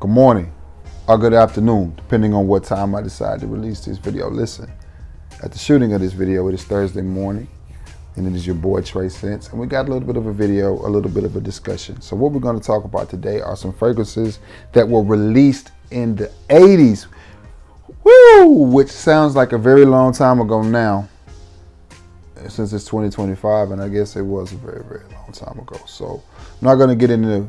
good morning, or good afternoon, depending on what time I decide to release this video. Listen, at the shooting of this video, it is Thursday morning, and it is your boy Trey Sense, and we got a little bit of a video, a little bit of a discussion. So what we're going to talk about today are some fragrances that were released in the 80s, which sounds like a very long time ago now, since it's 2025, and I guess it was a very, very long time ago. So I'm not going to get into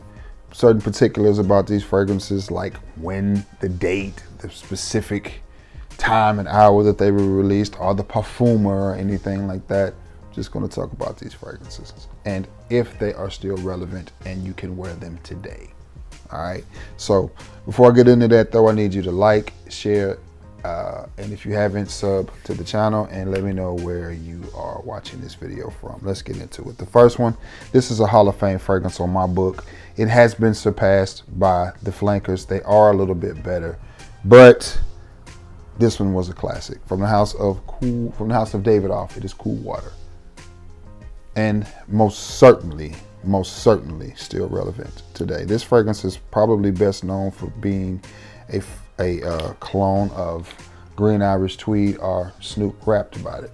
certain particulars about these fragrances, like when, the date, the specific time and hour that they were released, or the parfumer or anything like that. Just going to talk about these fragrances and if they are still relevant and you can wear them today. All right. So before I get into that, though, I need you to like, share, and if you haven't, sub to the channel and let me know where you are watching this video from. Let's get into it. The first one, this is a Hall of Fame fragrance on my book. It has been surpassed by the flankers. They are a little bit better, but this one was a classic from the house of Davidoff. It is Cool Water, and most certainly still relevant today. This fragrance is probably best known for being a clone of Green Irish Tweed, or Snoop rapped about it.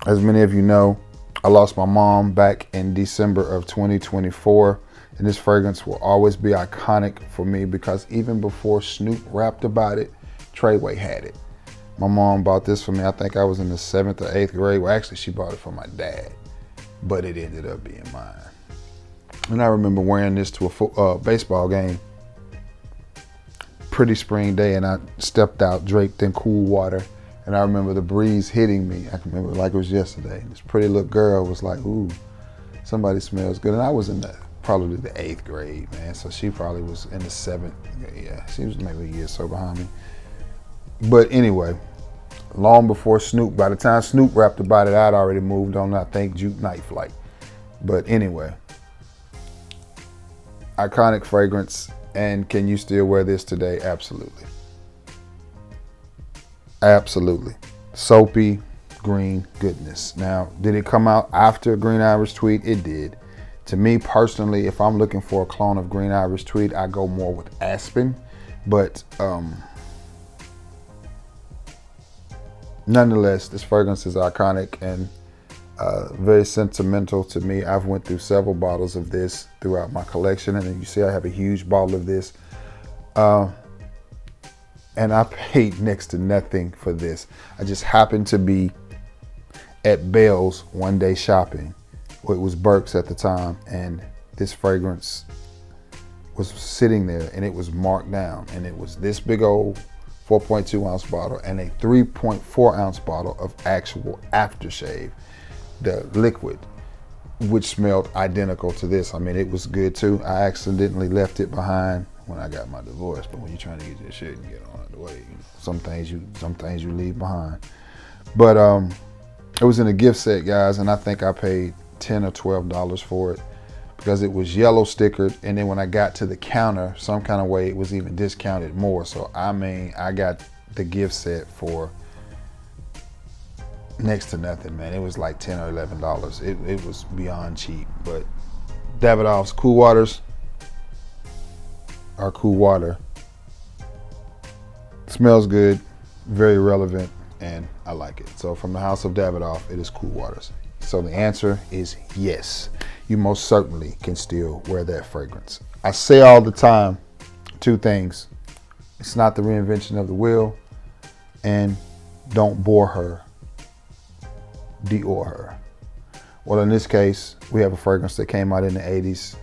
As many of you know, I lost my mom back in December of 2024, and this fragrance will always be iconic for me because even before Snoop rapped about it, Treyway had it. My mom bought this for me. I think I was in the 7th or 8th grade. Well, actually, she bought it for my dad, but it ended up being mine. And I remember wearing this to a baseball game. Pretty spring day, and I stepped out draped in Cool Water, and I remember the breeze hitting me. I can remember it like it was yesterday. This pretty little girl was like, "Ooh, somebody smells good." And I was in probably the 8th grade, man. So she probably was in the 7th. Yeah, she was maybe a year or so behind me. But anyway, long before Snoop, by the time Snoop rapped about it, I'd already moved on, I think, Joop Night Flight. But anyway, iconic fragrance. And can you still wear this today? Absolutely. Absolutely. Soapy green goodness. Now, did it come out after Green Irish Tweed? It did. To me personally, if I'm looking for a clone of Green Irish Tweed, I go more with Aspen. But nonetheless, this fragrance is iconic and very sentimental to me. I've went through several bottles of this throughout my collection, and you see I have a huge bottle of this, and I paid next to nothing for this. I just happened to be at Bell's one day shopping. It was Burke's at the time, and this fragrance was sitting there, and it was marked down, and it was this big old 4.2 ounce bottle and a 3.4 ounce bottle of actual aftershave, the liquid, which smelled identical to this. I mean, it was good too. I accidentally left it behind when I got my divorce, but when you're trying to get your shit and get on out the way, you know, some things you leave behind. But it was in a gift set, guys, and I think I paid $10 or $12 for it because it was yellow stickered, and then when I got to the counter, some kind of way it was even discounted more. So I mean, I got the gift set for next to nothing, man. It was like $10 or $11. It was beyond cheap. But Davidoff's Cool Waters are Cool Water. Smells good, very relevant, and I like it. So from the house of Davidoff, it is Cool Waters. So the answer is yes. You most certainly can still wear that fragrance. I say all the time two things. It's not the reinvention of the wheel, and don't bore her. Dior her. Well, in this case, we have a fragrance that came out in the 80s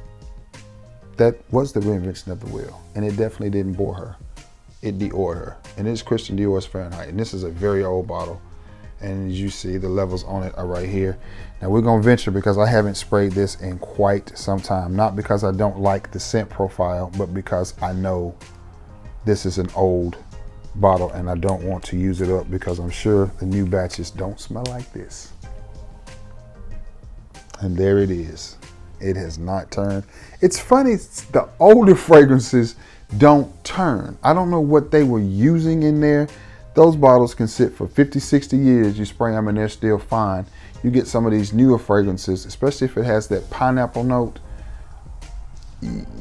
that was the reinvention of the wheel, and it definitely didn't bore her. It Diored her, and it's Christian Dior's Fahrenheit, and this is a very old bottle, and as you see, the levels on it are right here. Now we're gonna venture, because I haven't sprayed this in quite some time, not because I don't like the scent profile, but because I know this is an old bottle and I don't want to use it up, because I'm sure the new batches don't smell like this. And there it is. It has not turned. It's funny, the older fragrances don't turn. I don't know what they were using in there. Those bottles can sit for 50, 60 years. You spray them and they're still fine. You get some of these newer fragrances, especially if it has that pineapple note.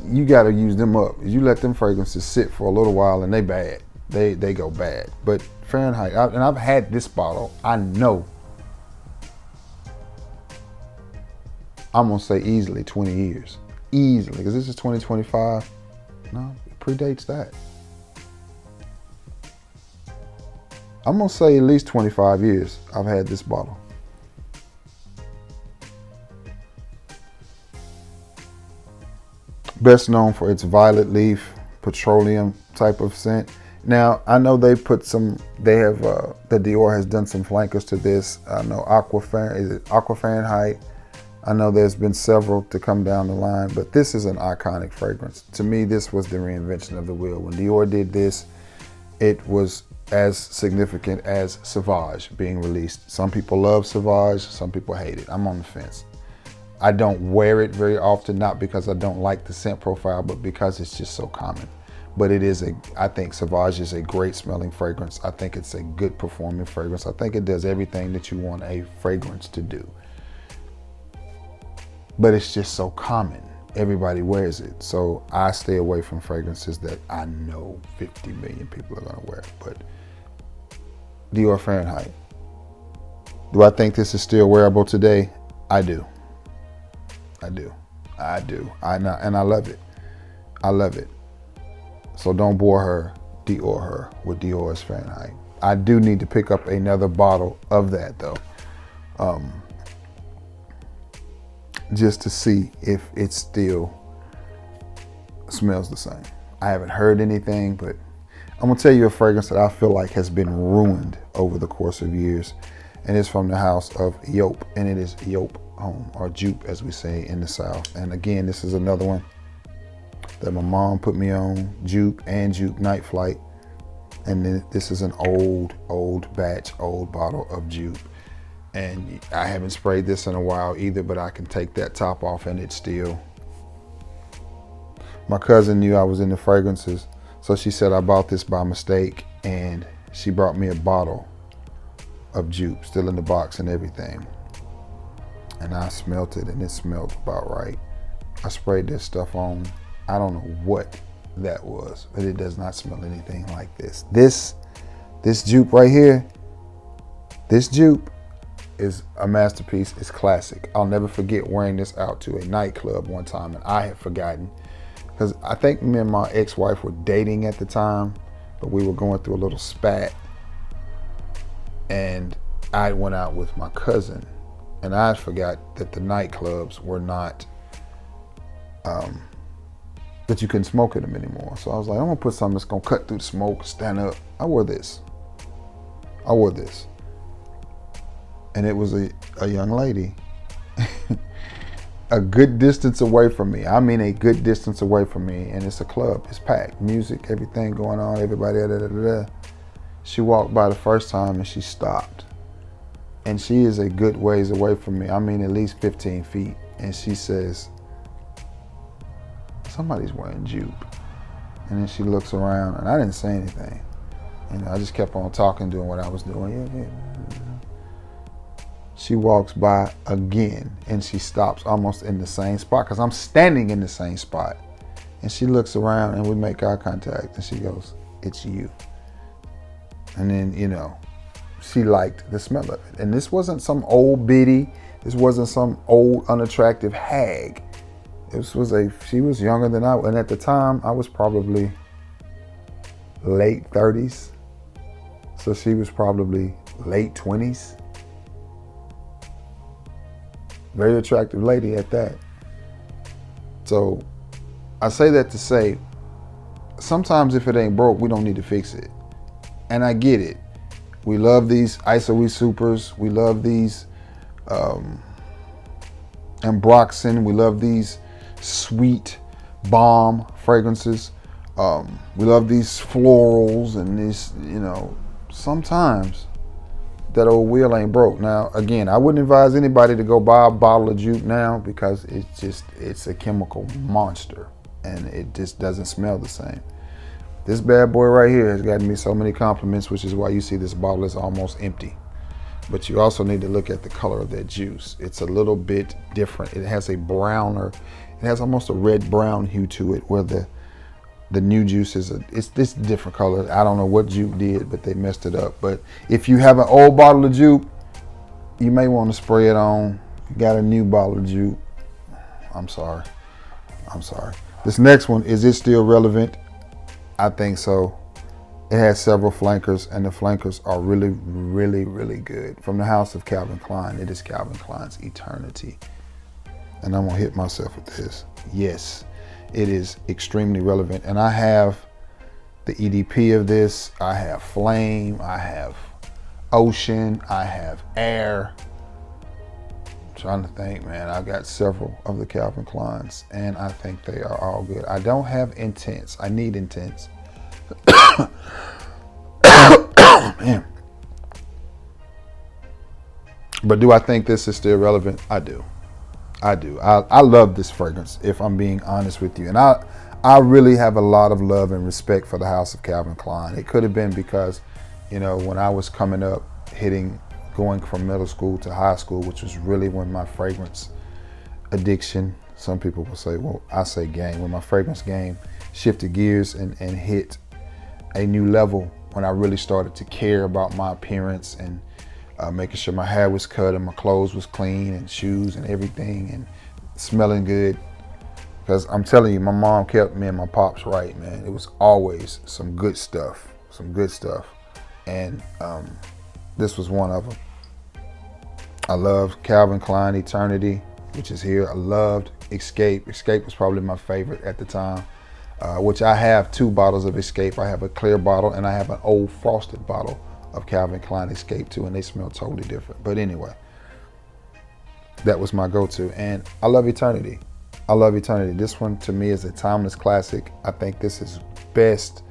you got to use them up. You let them fragrances sit for a little while and they bad. They go bad. But Fahrenheit, and I've had this bottle, I know, I'm going to say easily 20 years. Easily, because this is 2025. No, it predates that. I'm going to say at least 25 years I've had this bottle. Best known for its violet leaf, petroleum type of scent. Now, I know they put some, they have, the Dior has done some flankers to this. I know Aqua Fahrenheit. I know there's been several to come down the line, but this is an iconic fragrance. To me, this was the reinvention of the wheel. When Dior did this, it was as significant as Sauvage being released. Some people love Sauvage, some people hate it. I'm on the fence. I don't wear it very often, not because I don't like the scent profile, but because it's just so common. But it is I think Sauvage is a great smelling fragrance. I think it's a good performing fragrance. I think it does everything that you want a fragrance to do. But it's just so common. Everybody wears it. So I stay away from fragrances that I know 50 million people are gonna wear. But Dior Fahrenheit. Do I think this is still wearable today? I do. And I love it. I love it. So don't bore her with Dior's Fahrenheit. I do need to pick up another bottle of that though. Just to see if it still smells the same. I haven't heard anything, but I'm gonna tell you a fragrance that I feel like has been ruined over the course of years. And it's from the house of Joop, and it is Joop Homme, or Joop as we say in the South. And again, this is another one that my mom put me on, Joop and Joop Night Flight. And then this is an old bottle of Joop. And I haven't sprayed this in a while either, but I can take that top off and it's still. My cousin knew I was into fragrances, so she said I bought this by mistake, and she brought me a bottle of Joop, still in the box and everything. And I smelt it, and it smelled about right. I sprayed this stuff on. I don't know what that was, but it does not smell anything like this. This Joop right here, this Joop is a masterpiece. It's classic. I'll never forget wearing this out to a nightclub one time, and I had forgotten, because I think me and my ex-wife were dating at the time, but we were going through a little spat, and I went out with my cousin, and I forgot that the nightclubs were not, that you couldn't smoke in them anymore. So I was like, I'm gonna put something that's gonna cut through the smoke, stand up. I wore this. And it was a young lady, a good distance away from me. I mean, a good distance away from me. And it's a club, it's packed, music, everything going on, everybody, da, da, da, da. She walked by the first time and she stopped. And she is a good ways away from me. I mean, at least 15 feet. And she says, somebody's wearing Joop. And then she looks around, and I didn't say anything. I just kept on talking, doing what I was doing. Yeah. She walks by again, and she stops almost in the same spot, because I'm standing in the same spot. And she looks around, and we make eye contact, and she goes, "It's you." And then, she liked the smell of it. And this wasn't some old biddy. This wasn't some old unattractive hag. She was younger than I was. And at the time, I was probably late 30s. So she was probably late 20s. Very attractive lady at that. So I say that to say, sometimes if it ain't broke, we don't need to fix it. And I get it. We love these ISOE Supers. We love these Ambroxan. We love these sweet balm fragrances. We love these florals and these, sometimes that old wheel ain't broke. Now, again, I wouldn't advise anybody to go buy a bottle of Joop now, because it's a chemical monster and it just doesn't smell the same. This bad boy right here has gotten me so many compliments, which is why you see this bottle is almost empty. But you also need to look at the color of that juice. It's a little bit different. It has a browner, It has almost a red-brown hue to it, where the new juice it's this different color. I don't know what Joop did, but they messed it up. But if you have an old bottle of Joop, you may want to spray it on. If you got a new bottle of Joop, I'm sorry. This next one, is it still relevant? I think so. It has several flankers, and the flankers are really, really, really good. From the house of Calvin Klein, it is Calvin Klein's Eternity. And I'm gonna hit myself with this. Yes, it is extremely relevant. And I have the EDP of this. I have Flame, I have Ocean, I have Air. I'm trying to think, man. I got several of the Calvin Kleins, and I think they are all good. I don't have Intense. I need Intense. Man. But do I think this is still relevant? I do. I love this fragrance, if I'm being honest with you. And I really have a lot of love and respect for the house of Calvin Klein. It could have been because, you know, when I was coming up, going from middle school to high school, which was really when my fragrance addiction, some people will say, well, I say game, when my fragrance game shifted gears and hit a new level, when I really started to care about my appearance and making sure my hair was cut and my clothes was clean and shoes and everything and smelling good. Because I'm telling you, my mom kept me and my pops right, man. It was always some good stuff. And this was one of them. I loved Calvin Klein Eternity, which is here. I loved Escape. Escape was probably my favorite at the time, which I have 2 bottles of Escape. I have a clear bottle and I have an old frosted bottle of Calvin Klein Escape too, and they smell totally different. But anyway, that was my go-to. And I love Eternity. This one to me is a timeless classic. I think this is best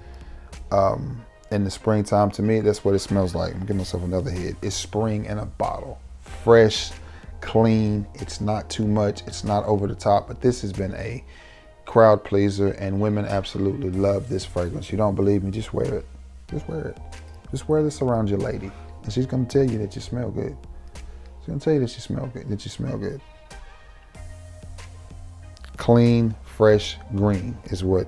in the springtime. To me, that's what it smells like. I'm giving myself another hit. It's spring in a bottle. Fresh, clean. It's not too much. It's not over the top. But this has been a crowd pleaser, and women absolutely love this fragrance. You don't believe me? Just wear it. Just wear it. Just wear this around your lady, and she's gonna tell you that you smell good. She's gonna tell you that you smell good. Clean, fresh green is what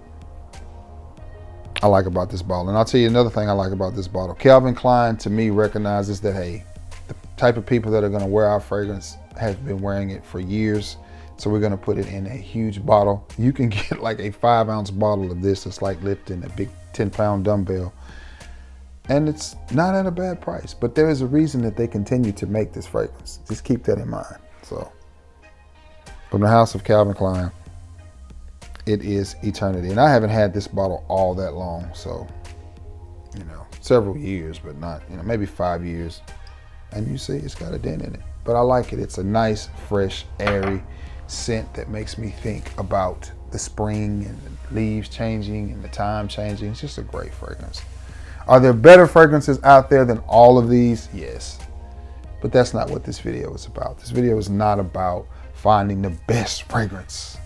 I like about this bottle. And I'll tell you another thing I like about this bottle. Calvin Klein, to me, recognizes that, hey, the type of people that are gonna wear our fragrance have been wearing it for years. So we're gonna put it in a huge bottle. You can get like a 5-ounce bottle of this. It's like lifting a big 10-pound dumbbell. And it's not at a bad price, but there is a reason that they continue to make this fragrance. Just keep that in mind. So, from the house of Calvin Klein, it is Eternity. And I haven't had this bottle all that long, so, you know, several years, but not, you know, maybe 5 years. And you see, it's got a dent in it. But I like it. It's a nice, fresh, airy scent that makes me think about the spring and the leaves changing and the time changing. It's just a great fragrance. Are there better fragrances out there than all of these? Yes. But that's not what this video is about. This video is not about finding the best fragrance,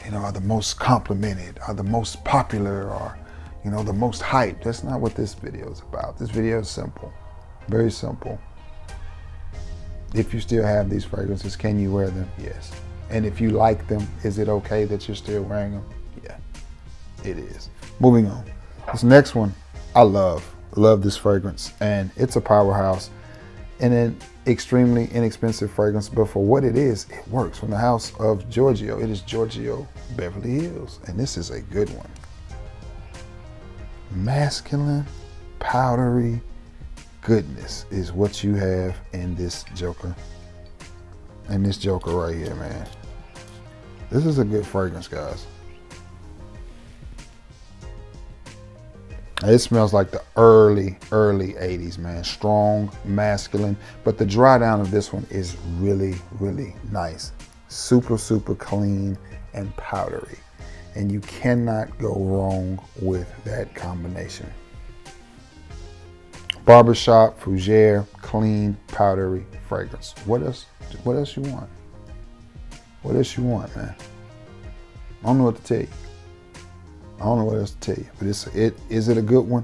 you know, or the most complimented, or the most popular, or, you know, the most hyped. That's not what this video is about. This video is simple, very simple. If you still have these fragrances, can you wear them? Yes. And if you like them, is it okay that you're still wearing them? Yeah, it is. Moving on. This next one, I love this fragrance, and it's a powerhouse and an extremely inexpensive fragrance, but for what it is, it works. From the house of Giorgio, it is Giorgio Beverly Hills, and this is a good one. Masculine, powdery goodness is what you have in this joker. And this joker right here, man. This is a good fragrance, guys. It smells like the early 80s, man. Strong, masculine. But the dry down of this one is really, really nice. Super, super clean and powdery. And you cannot go wrong with that combination. Barbershop, fougere, clean, powdery fragrance. What else you want? What else you want, man? I don't know what to tell you. I don't know what else to tell you, but is it a good one?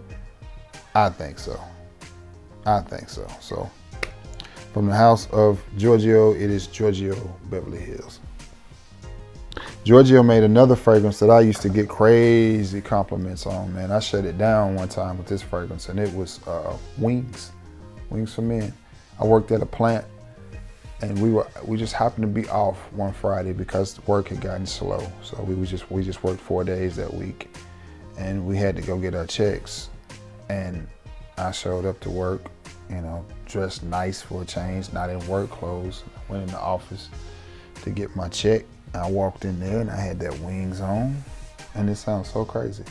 I think so. So, from the house of Giorgio, it is Giorgio Beverly Hills. Giorgio made another fragrance that I used to get crazy compliments on, man. I shut it down one time with this fragrance, and it was Wings for Men. I worked at a plant, and we just happened to be off one Friday because work had gotten slow. So we just worked 4 days that week, and we had to go get our checks. And I showed up to work, you know, dressed nice for a change, not in work clothes. I went in the office to get my check. I walked in there and I had that Wings on, and it sounds so crazy.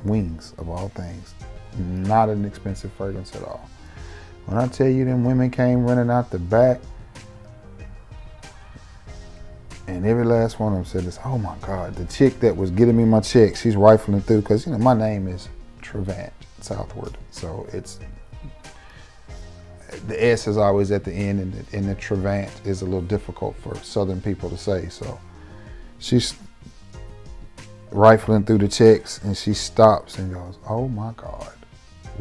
Wings, of all things. Not an expensive fragrance at all. When I tell you them women came running out the back, and every last one of them said this, oh my God, the chick that was getting me my check, she's rifling through, because you know my name is Trevant Southward, so it's, the S is always at the end, and the Trevant is a little difficult for Southern people to say, so she's rifling through the checks, and she stops and goes, oh my God,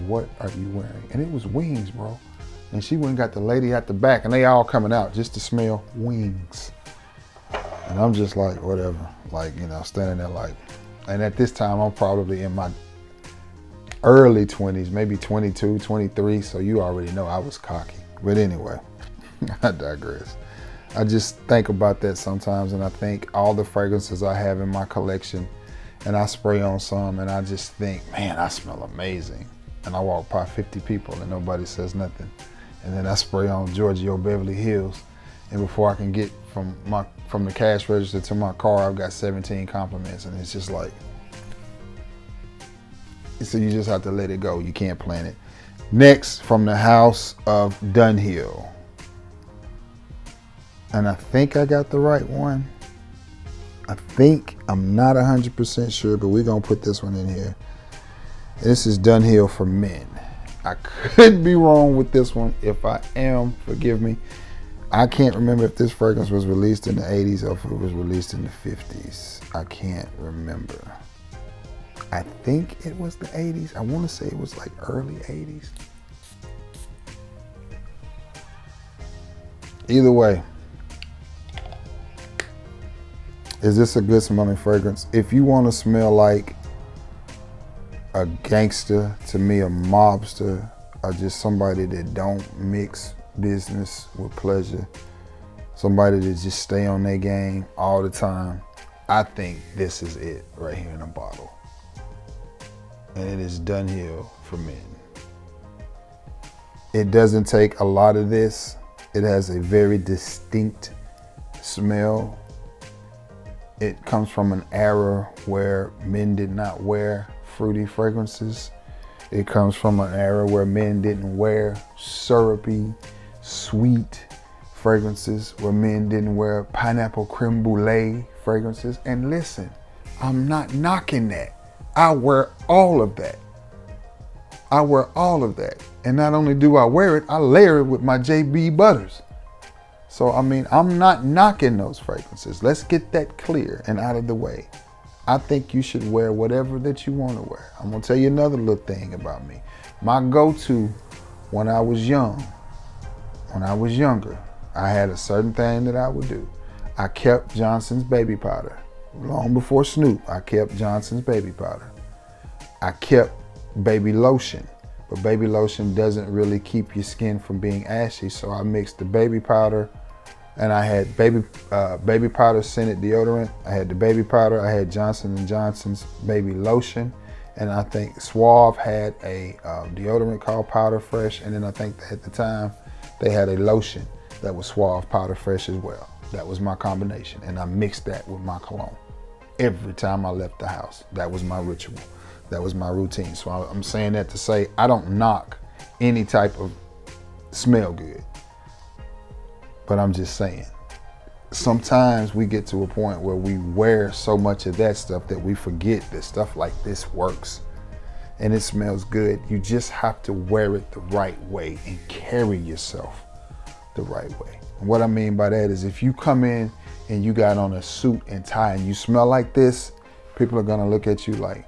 what are you wearing? And it was Wings, bro. And she went and got the lady at the back, and they all coming out just to smell Wings. And I'm just like, whatever, like, you know, standing there like, and at this time I'm probably in my early 20s, maybe 22, 23, so you already know I was cocky. But anyway, I digress. I just think about that sometimes, and I think all the fragrances I have in my collection, and I spray on some, and I just think, man, I smell amazing. And I walk by 50 people and nobody says nothing. And then I spray on Giorgio Beverly Hills, and before I can get from the cash register to my car, I've got 17 compliments, and it's just like, so you just have to let it go. You can't plan it. Next, from the house of Dunhill. And I think I got the right one. I think, I'm not 100% sure, but we're gonna put this one in here. This is Dunhill for Men. I could be wrong with this one. If I am, forgive me. I can't remember if this fragrance was released in the 80s or if it was released in the 50s. I can't remember. I think it was the 80s. I want to say it was like early 80s. Either way, is this a good smelling fragrance? If you want to smell like a gangster, to me, a mobster, or just somebody that don't mix business with pleasure, somebody that just stay on their game all the time, I think this is it right here in a bottle. And it is Dunhill for Men. It doesn't take a lot of this. It has a very distinct smell. It comes from an era where men did not wear fruity fragrances. It comes from an era where men didn't wear syrupy, sweet fragrances, where men didn't wear pineapple creme brulee fragrances. And listen, I'm not knocking that. I wear all of that. I wear all of that. And not only do I wear it, I layer it with my JB Butters. So, I mean, I'm not knocking those fragrances. Let's get that clear and out of the way. I think you should wear whatever that you want to wear. I'm gonna tell you another little thing about me. My go-to when I was young, when I was younger, I had a certain thing that I would do. I kept Johnson's baby powder. Long before Snoop, I kept Johnson's baby powder. I kept baby lotion, but baby lotion doesn't really keep your skin from being ashy, so I mixed the baby powder, and I had baby powder scented deodorant. I had the baby powder. I had Johnson & Johnson's baby lotion, and I think Suave had a deodorant called Powder Fresh, and then I think at the time they had a lotion that was Suave Powder Fresh as well. That was my combination, and I mixed that with my cologne every time I left the house. That was my ritual. That was my routine. So I'm saying that to say I don't knock any type of smell good. But I'm just saying, sometimes we get to a point where we wear so much of that stuff that we forget that stuff like this works and it smells good. You just have to wear it the right way and carry yourself the right way. And what I mean by that is if you come in and you got on a suit and tie and you smell like this, people are gonna look at you like,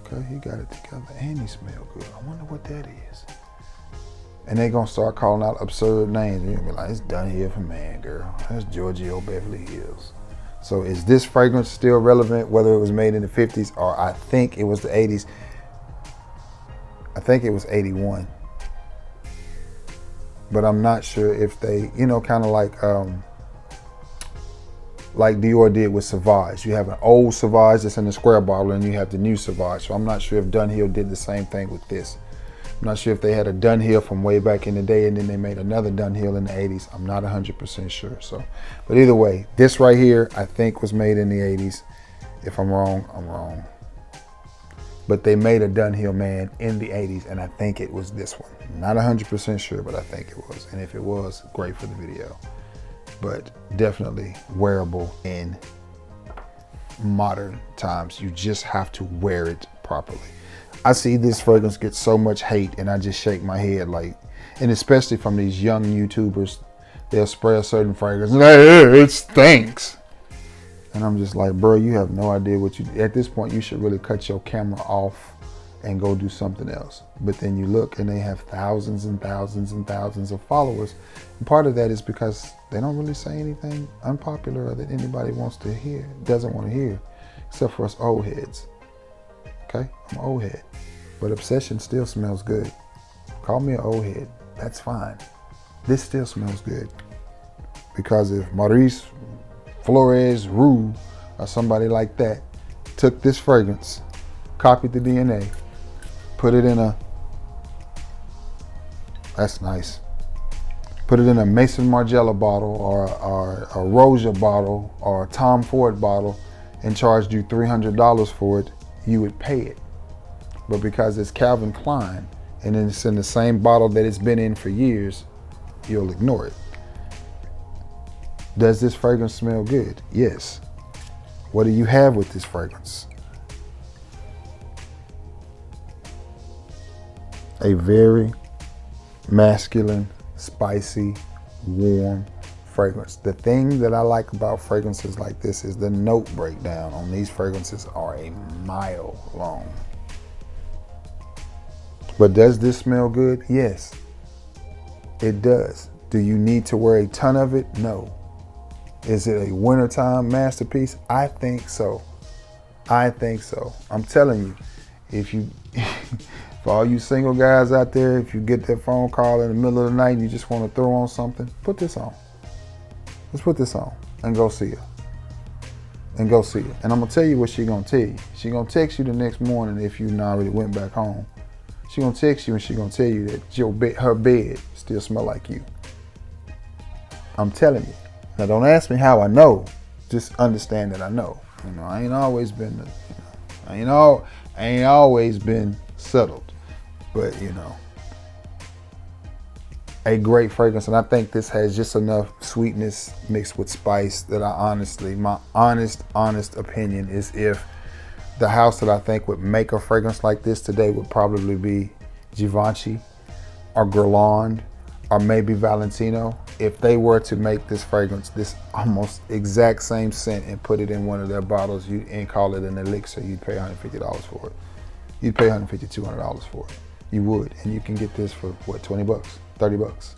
okay, he got it together and he smells good. I wonder what that is. And they're gonna start calling out absurd names. You're gonna be like, it's Dunhill for Man, girl. That's Giorgio Beverly Hills. So is this fragrance still relevant, whether it was made in the 50s or I think it was the 80s? I think it was 81. But I'm not sure if they, you know, kind of like Dior did with Sauvage. You have an old Sauvage that's in the square bottle and you have the new Sauvage. So I'm not sure if Dunhill did the same thing with this. I'm not sure if they had a Dunhill from way back in the day and then they made another Dunhill in the 80s. I'm not 100% sure. So, but either way, this right here, I think was made in the 80s. If I'm wrong, I'm wrong. But they made a Dunhill man in the 80s and I think it was this one. Not 100% sure, but I think it was. And if it was, great for the video. But definitely wearable in modern times. You just have to wear it properly. I see this fragrance get so much hate and I just shake my head like, and especially from these young YouTubers, they'll spray a certain fragrance and hey, it stinks. And I'm just like, bro, you have no idea what you, at this point, you should really cut your camera off and go do something else. But then you look and they have thousands and thousands and thousands of followers. And part of that is because they don't really say anything unpopular or that anybody wants to hear, doesn't want to hear, except for us old heads. Okay, I'm an old head, but Obsession still smells good. Call me an old head, that's fine. This still smells good. Because if Maurice Flores Rue or somebody like that took this fragrance, copied the DNA, put it in a, that's nice. Put it in a Mason Margiela bottle or a Roja bottle or a Tom Ford bottle and charged you $300 for it, you would pay it. But because it's Calvin Klein and it's in the same bottle that it's been in for years, you'll ignore it. Does this fragrance smell good? Yes. What do you have with this fragrance? A very masculine, spicy, warm fragrance. The thing that I like about fragrances like this is the note breakdown on these fragrances are a mile long. But does this smell good? Yes, it does. Do you need to wear a ton of it? No. Is it a wintertime masterpiece? I think so. I think so. I'm telling you, if you, for all you single guys out there, if you get that phone call in the middle of the night and you just want to throw on something, put this on. Let's put this on and go see her. And go see her. And I'm gonna tell you what she's gonna tell you. She's gonna text you the next morning if you already went back home. She's gonna text you and she's gonna tell you that her bed still smell like you. I'm telling you. Now don't ask me how I know. Just understand that I know. You know, I ain't always been, I ain't always been settled. But you know, a great fragrance, and I think this has just enough sweetness mixed with spice that I honestly, my honest opinion is if the house that I think would make a fragrance like this today would probably be Givenchy or Guerlain or maybe Valentino. If they were to make this fragrance, this almost exact same scent and put it in one of their bottles and call it an elixir, you'd pay $150 for it. You'd pay $150, $200 for it. You would, and you can get this for what, 20 bucks, 30 bucks.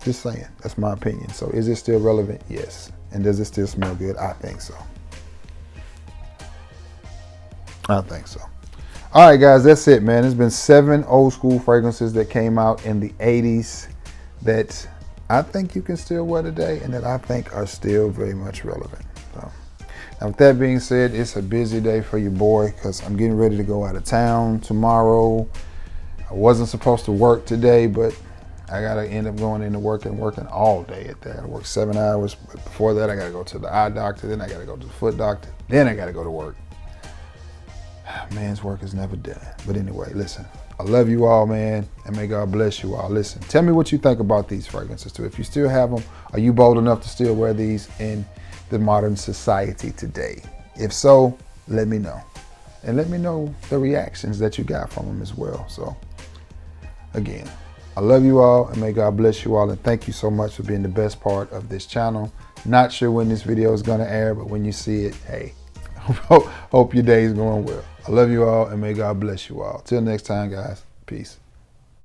Just saying, that's my opinion. So is it still relevant? Yes. And does it still smell good? I think so. I think so. All right, guys, that's it, man. There's been 7 old school fragrances that came out in the 80s that I think you can still wear today and that I think are still very much relevant. So, now with that being said, it's a busy day for your boy because I'm getting ready to go out of town tomorrow. I wasn't supposed to work today, but I gotta end up going into work and working all day at that. I work 7 hours, but before that I gotta go to the eye doctor, then I gotta go to the foot doctor, then I gotta go to work. Man's work is never done. But anyway, listen, I love you all, man, and may God bless you all. Listen, tell me what you think about these fragrances too. If you still have them, are you bold enough to still wear these in the modern society today? If so, let me know. And let me know the reactions that you got from them as well. So again, I love you all and may God bless you all. And thank you so much for being the best part of this channel. Not sure when this video is gonna air, but when you see it, hey, hope your day is going well. I love you all and may God bless you all. Till next time, guys. Peace.